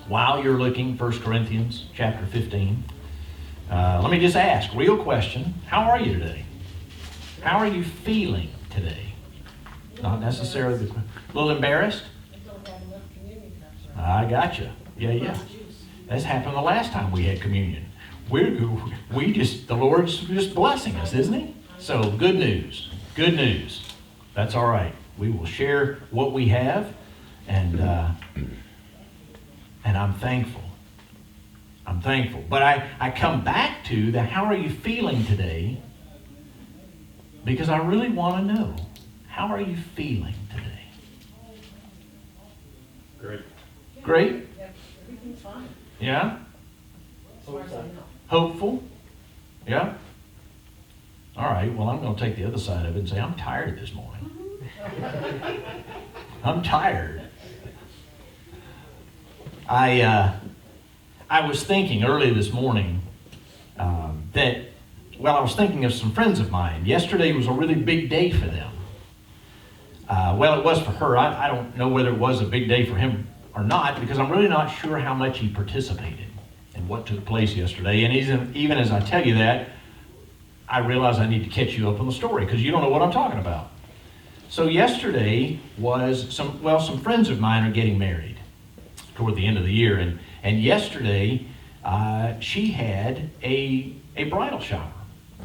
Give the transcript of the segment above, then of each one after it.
while you're looking, 1 Corinthians chapter 15, let me just ask, real question, how are you today? How are you feeling today? Not necessarily a little embarrassed? I got you. Yeah. That's happened the last time we had communion. The Lord's just blessing us, isn't He? So good news. Good news. That's all right. We will share what we have, and I'm thankful. I'm thankful. But I come back to the how are you feeling today, because I really want to know, how are you feeling today? Great. Great? Everything's fine. Yeah? As far as I know. Hopeful? Yeah? All right, well, I'm going to take the other side of it and say, I'm tired this morning. I'm tired. I was thinking early this morning I was thinking of some friends of mine. Yesterday was a really big day for them. It was for her. I don't know whether it was a big day for him or not, because I'm really not sure how much he participated in what took place yesterday. And even as I tell you that, I realize I need to catch you up on the story, because you don't know what I'm talking about. So yesterday was some friends of mine are getting married toward the end of the year, and yesterday she had a bridal shower.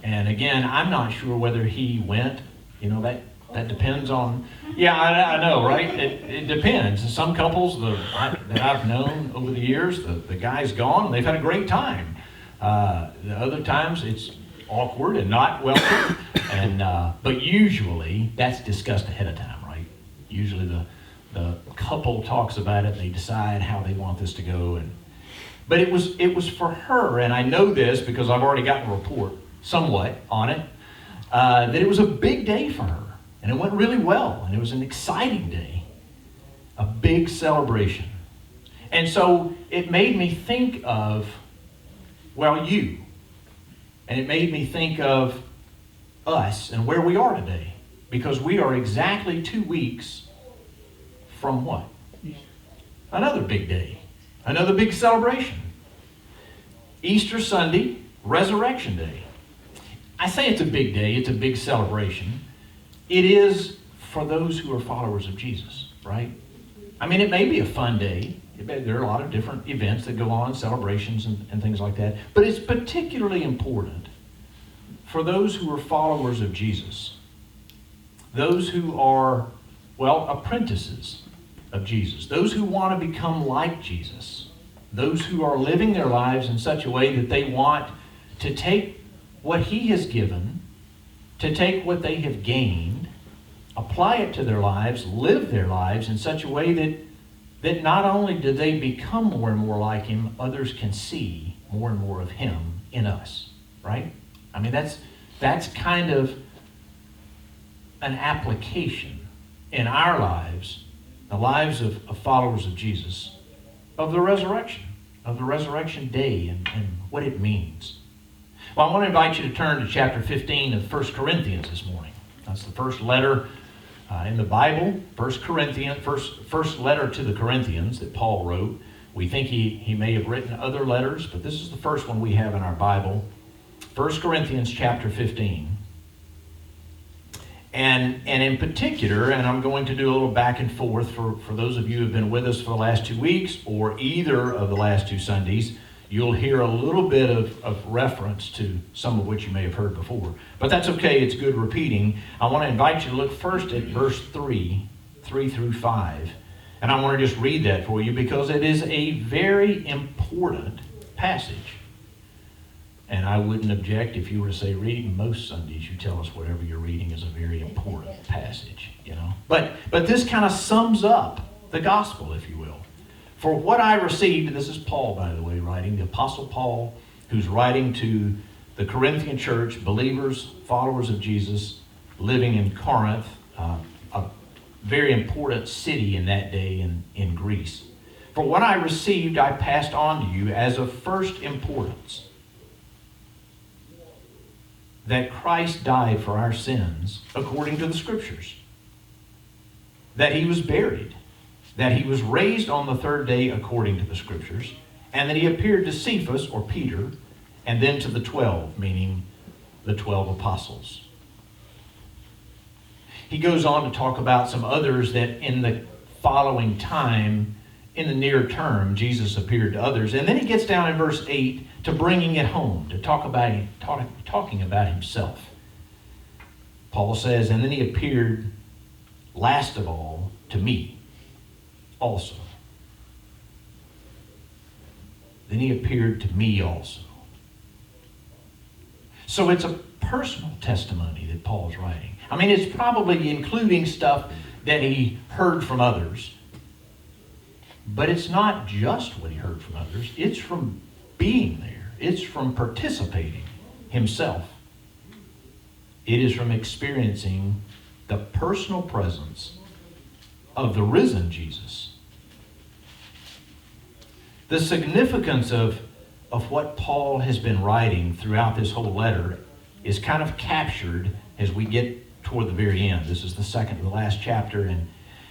And again, I'm not sure whether he went. That depends on. Yeah, I know, right? It depends. Some couples that I've known over the years, the guy's gone and they've had a great time. The other times it's awkward and not welcome. But usually that's discussed ahead of time, right? Usually the couple talks about it. They decide how they want this to go. But it was for her, and I know this because I've already gotten a report somewhat on it, that it was a big day for her. And it went really well, and it was an exciting day, a big celebration. And so it made me think of, you. And it made me think of us and where we are today. Because we are exactly 2 weeks from what? Another big day. Another big celebration. Easter Sunday, Resurrection Day. I say it's a big day, it's a big celebration. It is for those who are followers of Jesus, right? I mean, it may be a fun day. There are a lot of different events that go on, celebrations and things like that. But it's particularly important for those who are followers of Jesus. Those who are, apprentices of Jesus. Those who want to become like Jesus. Those who are living their lives in such a way that they want to take what He has given, to take what they have gained, apply it to their lives, live their lives in such a way that not only do they become more and more like Him, others can see more and more of Him in us, right? I mean, that's kind of an application in our lives, the lives of followers of Jesus, of the resurrection day and what it means. Well, I want to invite you to turn to chapter 15 of 1 Corinthians this morning. That's the first letter in the Bible, first letter to the Corinthians that Paul wrote. We think he may have written other letters, but this is the first one we have in our Bible. 1 Corinthians chapter 15. And in particular, and I'm going to do a little back and forth for those of you who have been with us for the last 2 weeks, or either of the last 2 Sundays, you'll hear a little bit of reference to some of which you may have heard before. But that's okay, it's good repeating. I want to invite you to look first at verse 3 through 5. And I want to just read that for you because it is a very important passage. And I wouldn't object if you were to say reading most Sundays, you tell us whatever you're reading is a very important passage, But this kind of sums up the gospel, if you will. For what I received, and this is Paul, by the way, writing, the Apostle Paul, who's writing to the Corinthian church, believers, followers of Jesus, living in Corinth, a very important city in that day in Greece. For what I received, I passed on to you as of first importance, that Christ died for our sins according to the Scriptures, that He was buried, that he was raised on the third day according to the Scriptures, and that he appeared to Cephas, or Peter, and then to the 12, meaning the 12 apostles. He goes on to talk about some others that in the following time, in the near term, Jesus appeared to others. And then he gets down in verse 8 to bringing it home, to talking about himself. Paul says, and then he appeared last of all to me also. Then he appeared to me also. So it's a personal testimony that Paul's writing. I mean, it's probably including stuff that he heard from others. But it's not just what he heard from others. It's from being there. It's from participating himself. It is from experiencing the personal presence of the risen Jesus. The significance of what Paul has been writing throughout this whole letter is kind of captured as we get toward the very end. This is the second to the last chapter, and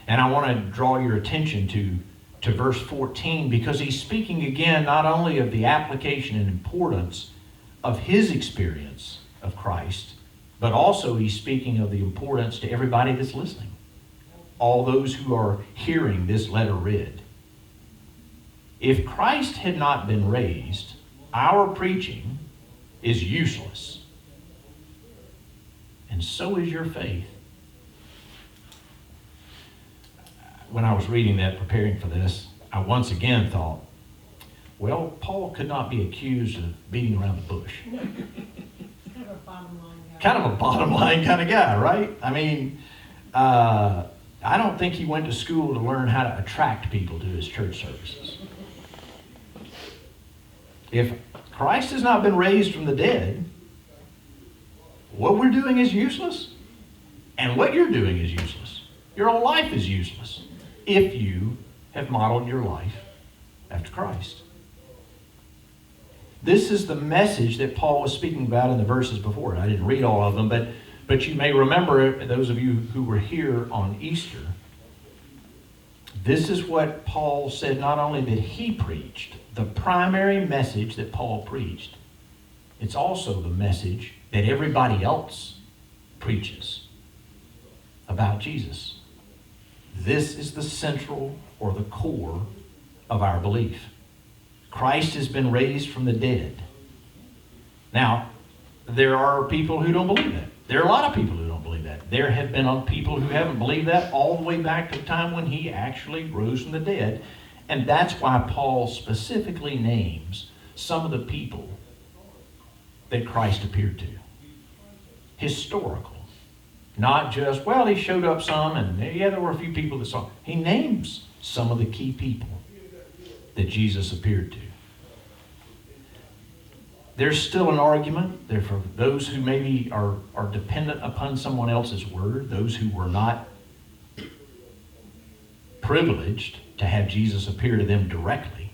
I want to draw your attention to verse 14, because he's speaking again not only of the application and importance of his experience of Christ, but also he's speaking of the importance to everybody that's listening, all those who are hearing this letter read. If Christ had not been raised, our preaching is useless, and so is your faith. When I was reading that, preparing for this, I once again thought, well, Paul could not be accused of beating around the bush. Kind of a bottom line kind of guy, right? I mean, I don't think he went to school to learn how to attract people to his church services. If Christ has not been raised from the dead, what we're doing is useless, and what you're doing is useless. Your whole life is useless if you have modeled your life after Christ. This is the message that Paul was speaking about in the verses before. I didn't read all of them, but you may remember, those of you who were here on Easter, this is what Paul said not only that he preached, the primary message that Paul preached, it's also the message that everybody else preaches about Jesus. This is the central or the core of our belief. Christ has been raised from the dead. Now, there are people who don't believe that. There are a lot of people who don't believe that. There have been people who haven't believed that all the way back to the time when he actually rose from the dead. And that's why Paul specifically names some of the people that Christ appeared to. Historical. Not just, well, he showed up some, and yeah, there were a few people that saw him. He names some of the key people that Jesus appeared to. There's still an argument there for those who maybe are dependent upon someone else's word, those who were not privileged to have Jesus appear to them directly.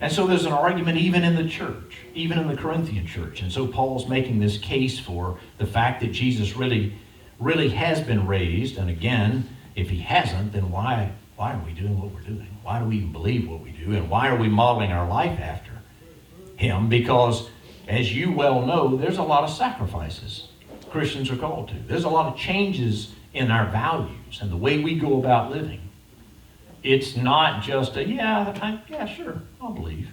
And so there's an argument even in the church, even in the Corinthian church. And so Paul's making this case for the fact that Jesus really has been raised. And again, if he hasn't, then why are we doing what we're doing? Why do we even believe what we do? And why are we modeling our life after him? Because, as you well know, there's a lot of sacrifices Christians are called to. There's a lot of changes in our values and the way we go about living. It's not just a, yeah, sure, I'll believe.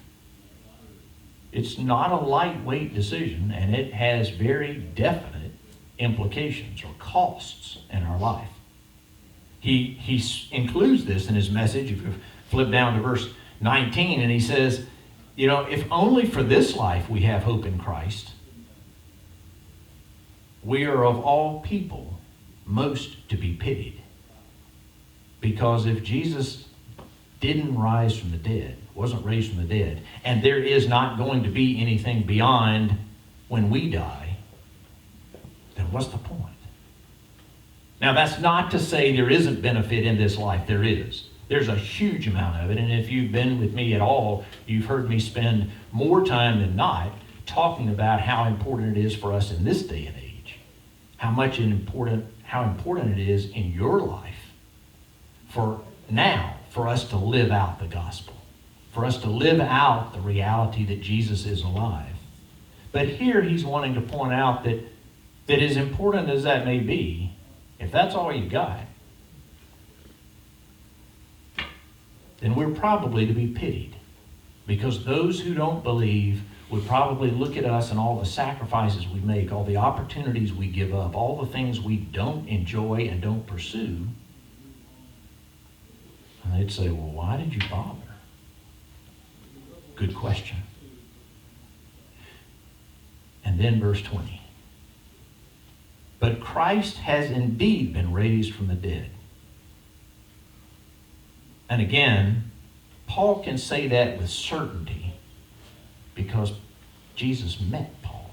It's not a lightweight decision, and it has very definite implications or costs in our life. He includes this in his message. If you flip down to verse 19, and he says, if only for this life we have hope in Christ, we are of all people most to be pitied. Because if Jesus didn't rise from the dead, wasn't raised from the dead, and there is not going to be anything beyond when we die, then what's the point? Now, that's not to say there isn't benefit in this life. There is. There's a huge amount of it, and if you've been with me at all, you've heard me spend more time than not talking about how important it is for us in this day and age, how important it is in your life for now, for us to live out the gospel, for us to live out the reality that Jesus is alive. But here he's wanting to point out that as important as that may be, if that's all you got, then we're probably to be pitied. Because those who don't believe would probably look at us and all the sacrifices we make, all the opportunities we give up, all the things we don't enjoy and don't pursue, and they'd say, well, why did you bother? Good question. And then verse 20. But Christ has indeed been raised from the dead. And again, Paul can say that with certainty because Jesus met Paul.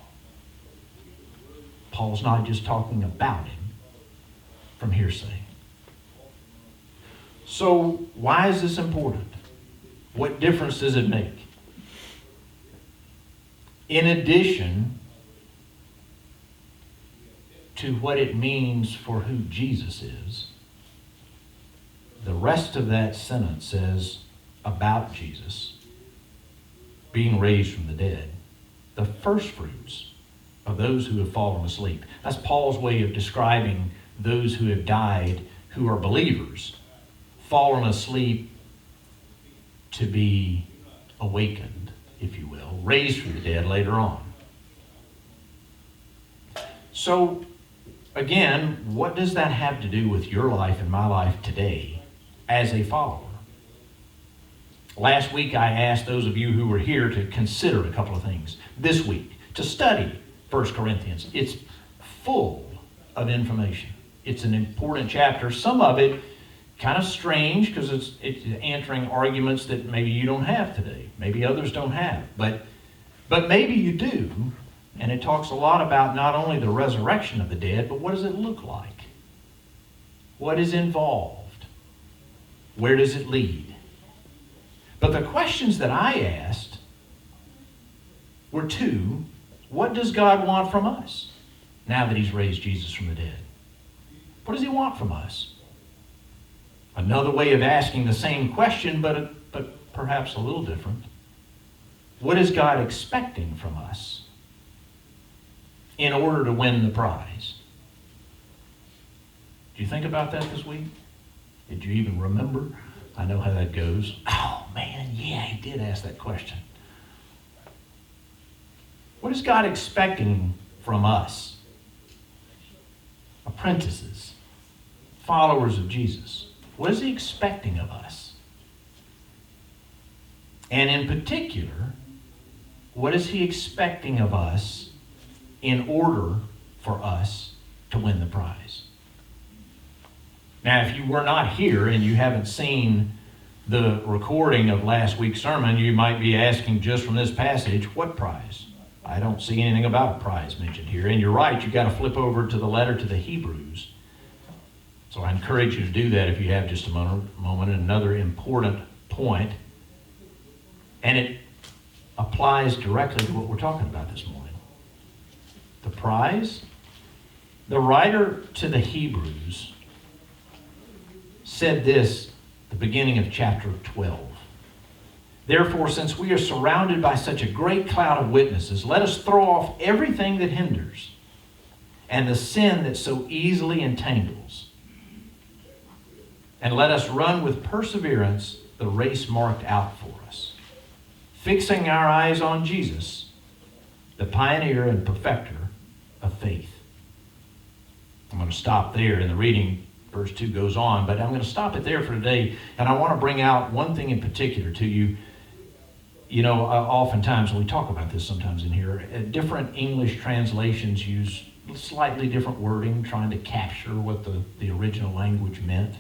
Paul's not just talking about him from hearsay. So why is this important? What difference does it make? In addition to what it means for who Jesus is, the rest of that sentence says about Jesus being raised from the dead, the first fruits of those who have fallen asleep. That's Paul's way of describing those who have died who are believers, fallen asleep to be awakened, if you will, raised from the dead later on. So, again, what does that have to do with your life and my life today as a follower? Last week I asked those of you who were here to consider a couple of things. This week, to study 1 Corinthians. It's full of information. It's an important chapter. Some of it kind of strange because it's answering arguments that maybe you don't have today. Maybe others don't have. But maybe you do. And it talks a lot about not only the resurrection of the dead, but what does it look like? What is involved? Where does it lead? But the questions that I asked were two. What does God want from us now that he's raised Jesus from the dead? What does he want from us? Another way of asking the same question, but perhaps a little different. What is God expecting from us in order to win the prize? Did you think about that this week? Did you even remember? I know how that goes. Oh man, yeah, he did ask that question. What is God expecting from us? Apprentices, followers of Jesus. What is he expecting of us? And in particular, what is he expecting of us in order for us to win the prize? Now, if you were not here and you haven't seen the recording of last week's sermon, you might be asking just from this passage, what prize? I don't see anything about a prize mentioned here. And you're right, you've got to flip over to the letter to the Hebrews. So I encourage you to do that if you have just a moment. Another important point, and it applies directly to what we're talking about this morning. The prize, the writer to the Hebrews said this at the beginning of chapter 12. Therefore, since we are surrounded by such a great cloud of witnesses, let us throw off everything that hinders and the sin that so easily entangles. And let us run with perseverance the race marked out for us, fixing our eyes on Jesus, the pioneer and perfecter of faith. I'm going to stop there in the reading. Verse 2 goes on, but I'm going to stop it there for today. And I want to bring out one thing in particular to you. You know, oftentimes when we talk about this sometimes in here, different English translations use slightly different wording, trying to capture what the original language meant.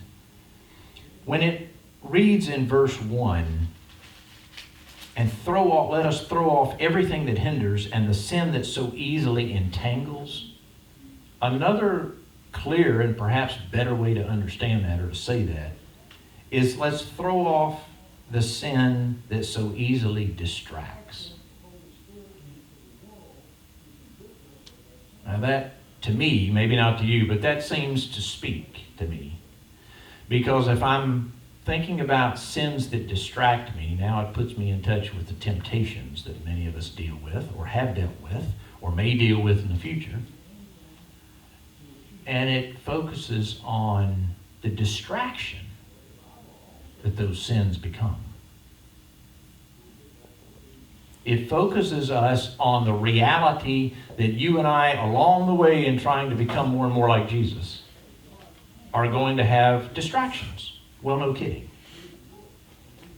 When it reads in verse 1, and let us throw off everything that hinders and the sin that so easily entangles, another clear and perhaps better way to understand that or to say that is let's throw off the sin that so easily distracts. Now that, to me, maybe not to you, but that seems to speak to me. Because if I'm thinking about sins that distract me, now it puts me in touch with the temptations that many of us deal with, or have dealt with, or may deal with in the future. And it focuses on the distraction that those sins become. It focuses us on the reality that you and I, along the way in trying to become more and more like Jesus, are going to have distractions. Well, no kidding.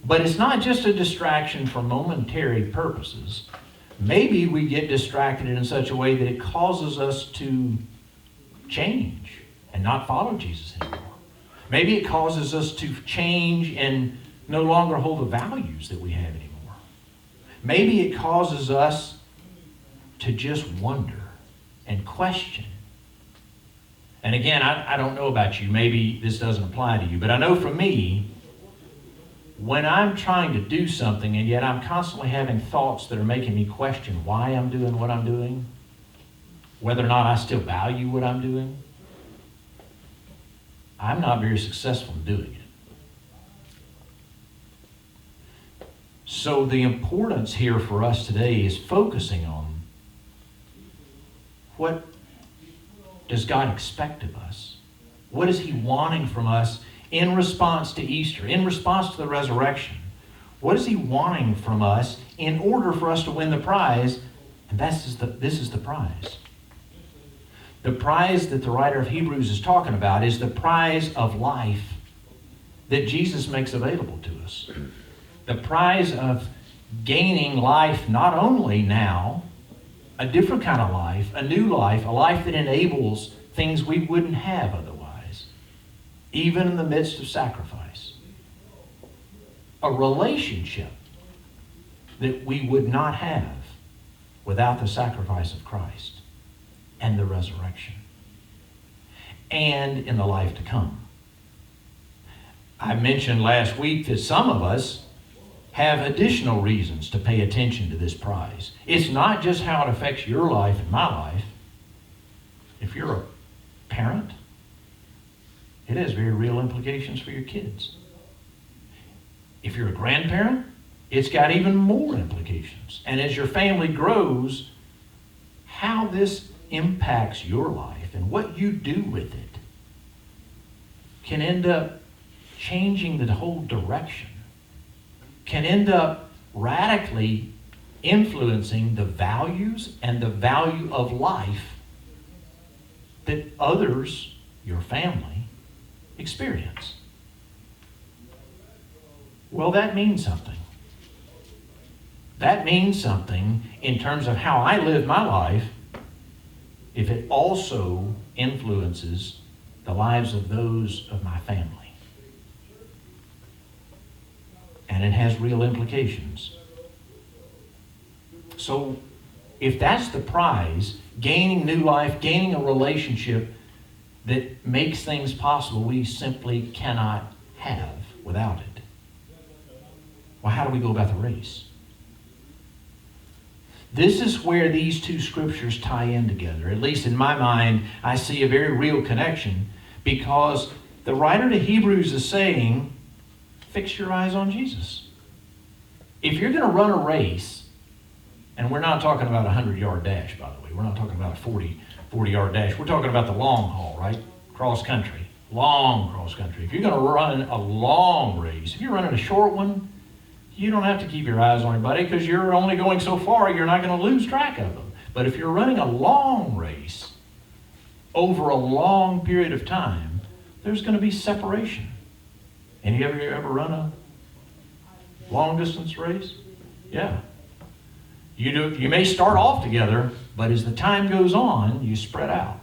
But it's not just a distraction for momentary purposes. Maybe we get distracted in such a way that it causes us to change and not follow Jesus anymore. Maybe it causes us to change and no longer hold the values that we have anymore. Maybe it causes us to just wonder and question. And again, I don't know about you. Maybe this doesn't apply to you. But I know for me, when I'm trying to do something and yet I'm constantly having thoughts that are making me question why I'm doing what I'm doing, whether or not I still value what I'm doing, I'm not very successful in doing it. So the importance here for us today is focusing on what does God expect of us? What is He wanting from us in response to Easter, in response to the resurrection? What is He wanting from us in order for us to win the prize? And this is the prize. The prize that the writer of Hebrews is talking about is the prize of life that Jesus makes available to us. The prize of gaining life not only now, a different kind of life, a new life, a life that enables things we wouldn't have otherwise, even in the midst of sacrifice. A relationship that we would not have without the sacrifice of Christ and the resurrection, and in the life to come. I mentioned last week that some of us have additional reasons to pay attention to this prize. It's not just how it affects your life and my life. If you're a parent, it has very real implications for your kids. If you're a grandparent, it's got even more implications. And as your family grows, how this impacts your life and what you do with it can end up changing the whole direction, can end up radically influencing the values and the value of life that others, your family, experience. Well, that means something. That means something in terms of how I live my life if it also influences the lives of those of my family. And it has real implications. So if that's the prize, gaining new life, gaining a relationship that makes things possible we simply cannot have without it, well, how do we go about the race? This is where these two scriptures tie in together. At least in my mind, I see a very real connection, because the writer to Hebrews is saying, fix your eyes on Jesus. If you're going to run a race, and we're not talking about a 100-yard dash, by the way. We're not talking about a 40-yard dash. We're talking about the long haul, right? Cross country. Long cross country. If you're going to run a long race, if you're running a short one, you don't have to keep your eyes on anybody because you're only going so far, you're not going to lose track of them. But if you're running a long race over a long period of time, there's going to be separation. And you ever run a long distance race? Yeah. You may start off together, but as the time goes on, you spread out.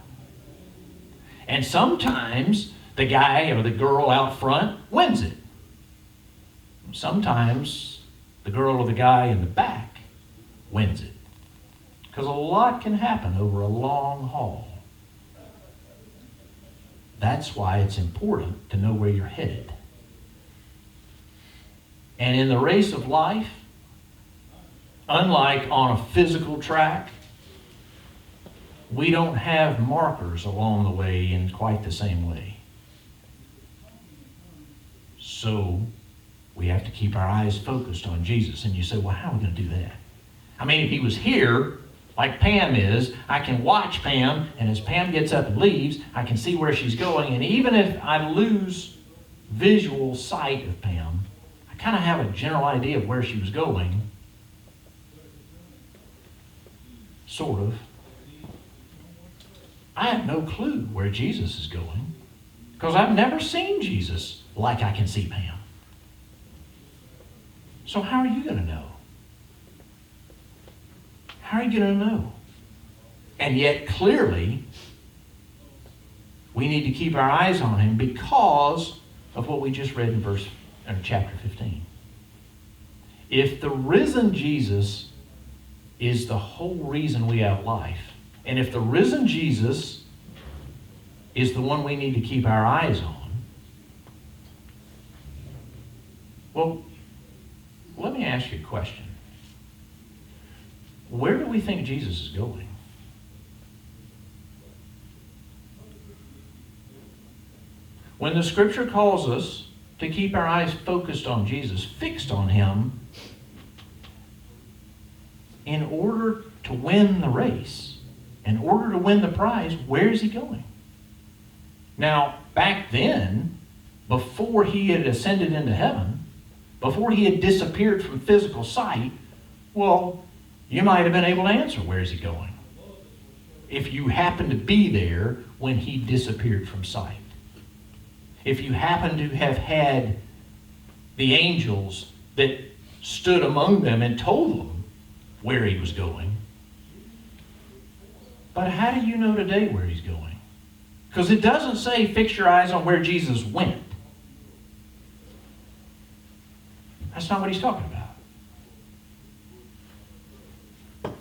And sometimes the guy or the girl out front wins it. Sometimes the girl or the guy in the back wins it. Because a lot can happen over a long haul. That's why it's important to know where you're headed. And in the race of life, unlike on a physical track, we don't have markers along the way in quite the same way. So we have to keep our eyes focused on Jesus. And you say, well, how are we going to do that? I mean, if he was here, like Pam is, I can watch Pam, and as Pam gets up and leaves, I can see where she's going. And even if I lose visual sight of Pam, I kind of have a general idea of where she was going. Sort of. I have no clue where Jesus is going because I've never seen Jesus like I can see Pam. So how are you going to know? How are you going to know? And yet, clearly, we need to keep our eyes on him because of what we just read in chapter 15. If the risen Jesus is the whole reason we have life, and if the risen Jesus is the one we need to keep our eyes on, well, let me ask you a question. Where do we think Jesus is going? When the scripture calls us to keep our eyes focused on Jesus, fixed on him, in order to win the race, in order to win the prize, where is he going? Now, back then, before he had ascended into heaven, before he had disappeared from physical sight, well, you might have been able to answer, where is he going? If you happened to be there when he disappeared from sight. If you happen to have had the angels that stood among them and told them where he was going. But how do you know today where he's going? Because it doesn't say fix your eyes on where Jesus went. That's not what he's talking about.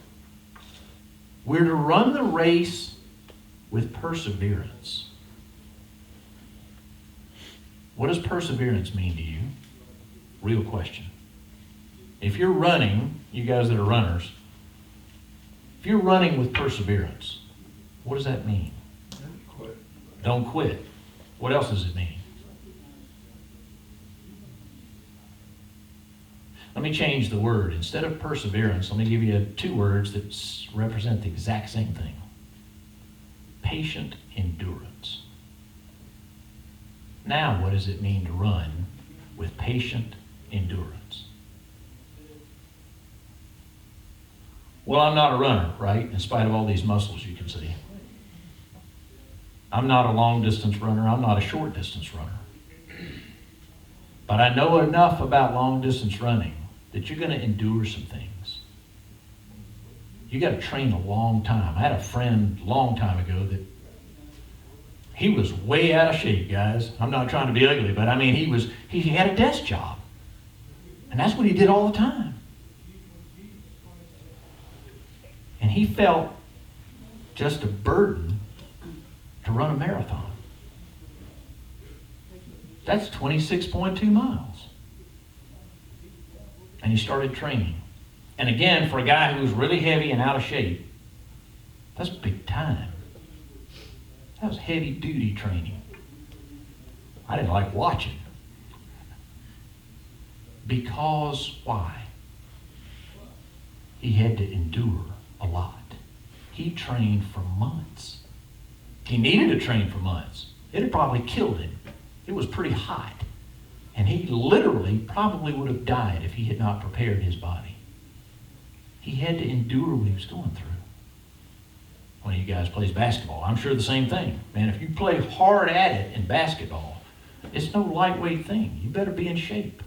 We're to run the race with perseverance. What does perseverance mean to you? Real question. If you're running, you guys that are runners, if you're running with perseverance, what does that mean? Don't quit. Don't quit. What else does it mean? Let me change the word. Instead of perseverance, let me give you two words that represent the exact same thing. Patient endurance. Now, what does it mean to run with patient endurance? Well, I'm not a runner, right? In spite of all these muscles you can see. I'm not a long-distance runner. I'm not a short-distance runner. But I know enough about long-distance running that you're going to endure some things. You got to train a long time. I had a friend a long time ago that he was way out of shape, guys. I'm not trying to be ugly, but I mean, he had a desk job. And that's what he did all the time. And he felt just a burden to run a marathon. That's 26.2 miles. And he started training. And again, for a guy who was really heavy and out of shape, that's big time. That was heavy duty training. I didn't like watching. Because why? He had to endure a lot. He trained for months. He needed to train for months. It had probably killed him. It was pretty hot. And he literally probably would have died if he had not prepared his body. He had to endure what he was going through. One of you guys plays basketball. I'm sure the same thing. Man, if you play hard at it in basketball, it's no lightweight thing. You better be in shape.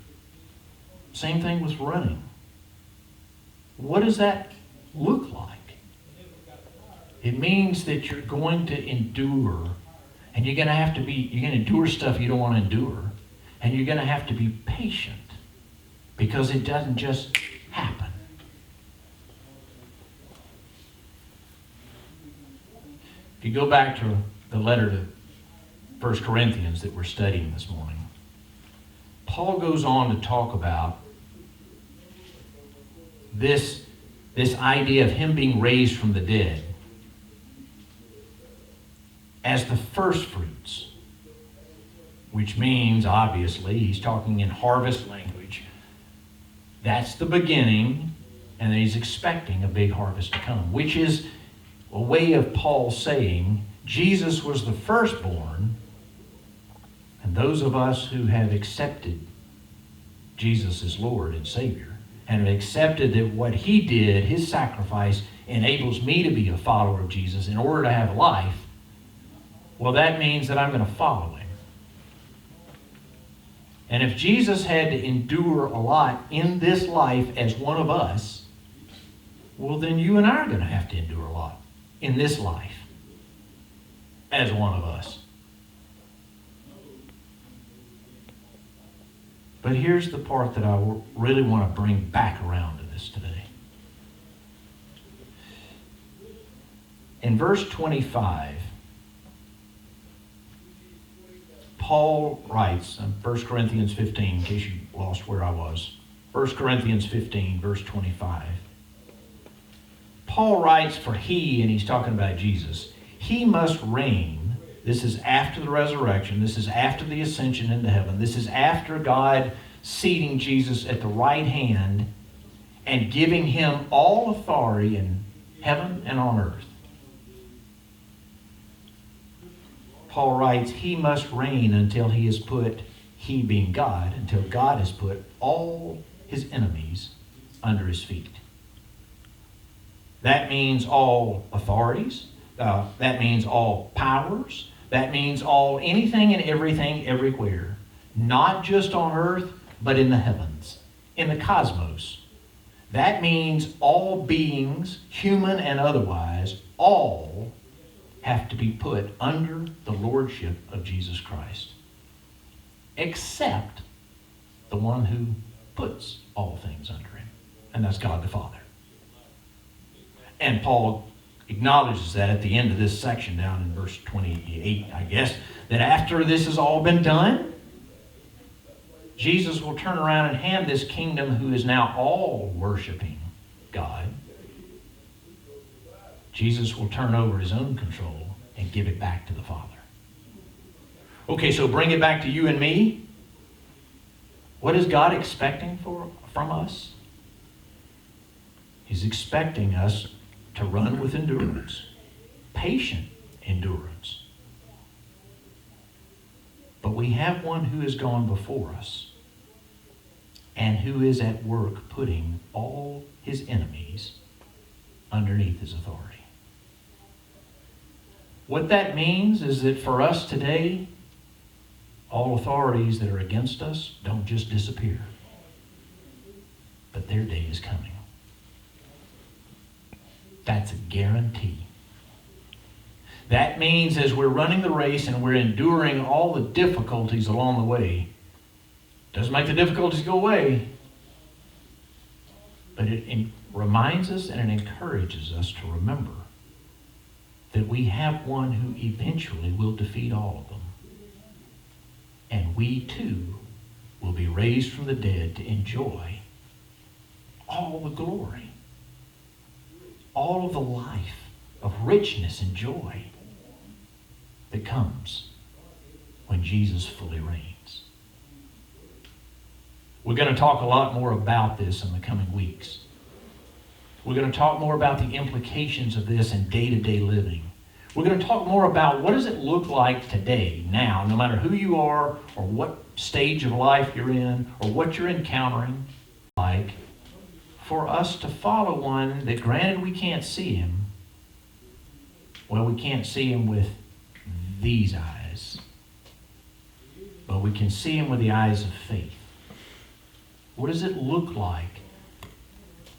Same thing with running. What does that look like? It means that you're going to endure, and you're going to endure stuff you don't want to endure, and you're going to have to be patient because it doesn't just happen. If you go back to the letter to 1 Corinthians that we're studying this morning, Paul goes on to talk about this idea of him being raised from the dead as the first fruits. which means, obviously, he's talking in harvest language. That's the beginning, and he's expecting a big harvest to come, which is a way of Paul saying Jesus was the firstborn, and those of us who have accepted Jesus as Lord and Savior, and have accepted that what he did, his sacrifice, enables me to be a follower of Jesus in order to have life, well, that means that I'm going to follow him. And if Jesus had to endure a lot in this life as one of us, well, then you and I are going to have to endure a lot in this life as one of us. But here's the part that I really want to bring back around to this today. In verse 25, Paul writes, in 1 Corinthians 15, in case you lost where I was, 1 Corinthians 15, verse 25. Paul writes, for he, and he's talking about Jesus, he must reign. This is after the resurrection. This is after the ascension into heaven. This is after God seating Jesus at the right hand and giving him all authority in heaven and on earth. Paul writes, he must reign until he has put, he being God, until God has put all his enemies under his feet. That means all authorities. That means all powers. That means all anything and everything everywhere. Not just on earth, but in the heavens, in the cosmos. That means all beings, human and otherwise, all have to be put under the lordship of Jesus Christ. Except the one who puts all things under him. And that's God the Father. And Paul acknowledges that at the end of this section down in verse 28, I guess, that after this has all been done, Jesus will turn around and hand this kingdom who is now all worshiping God. Jesus will turn over his own control and give it back to the Father. Okay, so bring it back to you and me. What is God expecting from us? He's expecting us to run with endurance, patient endurance. But we have one who has gone before us and who is at work putting all his enemies underneath his authority. What that means is that for us today, all authorities that are against us don't just disappear, but their day is coming. That's a guarantee. That means as we're running the race and we're enduring all the difficulties along the way, doesn't make the difficulties go away, but it reminds us and it encourages us to remember that we have one who eventually will defeat all of them. And we too will be raised from the dead to enjoy all the glory, all of the life of richness and joy that comes when Jesus fully reigns. We're going to talk a lot more about this in the coming weeks. We're going to talk more about the implications of this in day-to-day living. We're going to talk more about what does it look like today, now, no matter who you are or what stage of life you're in or what you're encountering, like for us to follow one that, granted we can't see him, well, we can't see him with these eyes, but we can see him with the eyes of faith. What does it look like?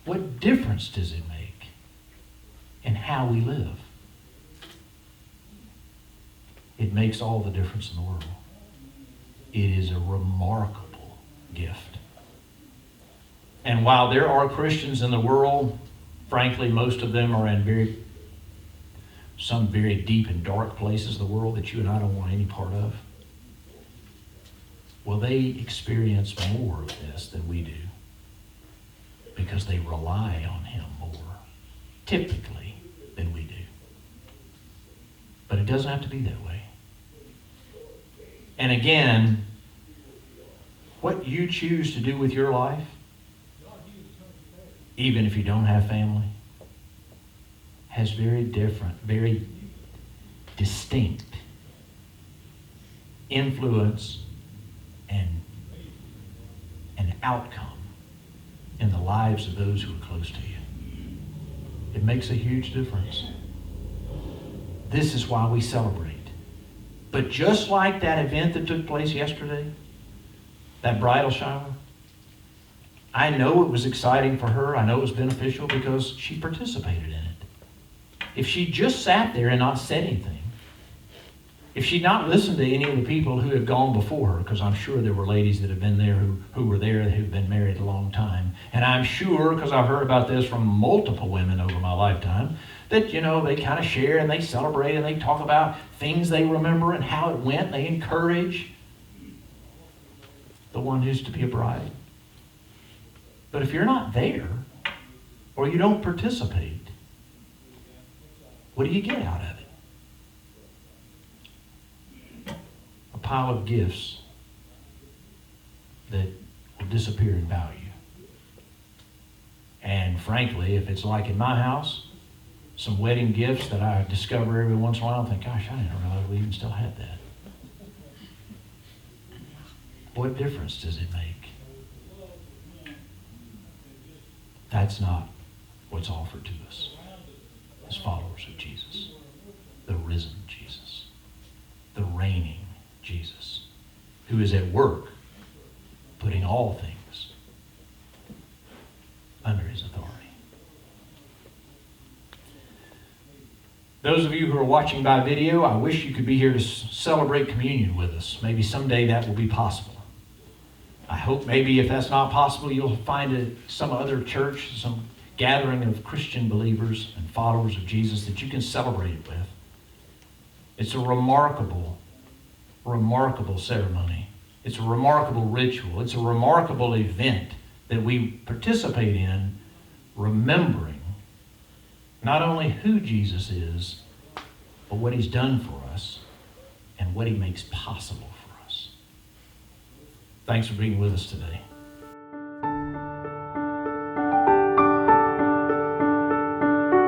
What difference does it make in how we live? It makes all the difference in the world. It is a remarkable gift. And while there are Christians in the world, frankly, most of them are in some very deep and dark places of the world that you and I don't want any part of. Well, they experience more of this than we do because they rely on him more, typically, than we do. But it doesn't have to be that way. And again, what you choose to do with your life, even if you don't have family, has very different, very distinct influence and an outcome in the lives of those who are close to you. It makes a huge difference. This is why we celebrate. But just like that event that took place yesterday, that bridal shower, I know it was exciting for her. I know it was beneficial because she participated in it. If she just sat there and not said anything, if she'd not listened to any of the people who had gone before her, because I'm sure there were ladies that have been there who were there who've been married a long time, and I'm sure, because I've heard about this from multiple women over my lifetime, that, they kind of share and they celebrate and they talk about things they remember and how it went. They encourage the one who's to be a bride. But if you're not there, or you don't participate, what do you get out of it? A pile of gifts that will disappear in value. And frankly, if it's like in my house, some wedding gifts that I discover every once in a while, I think, gosh, I didn't realize we even still had that. What difference does it make? That's not what's offered to us as followers of Jesus. The risen Jesus. The reigning Jesus. Who is at work putting all things under his authority. Those of you who are watching by video, I wish you could be here to celebrate communion with us. Maybe someday that will be possible. I hope maybe if that's not possible, you'll find some other church, some gathering of Christian believers and followers of Jesus that you can celebrate it with. It's a remarkable, remarkable ceremony. It's a remarkable ritual. It's a remarkable event that we participate in, remembering not only who Jesus is, but what he's done for us and what he makes possible for us. Thanks for being with us today.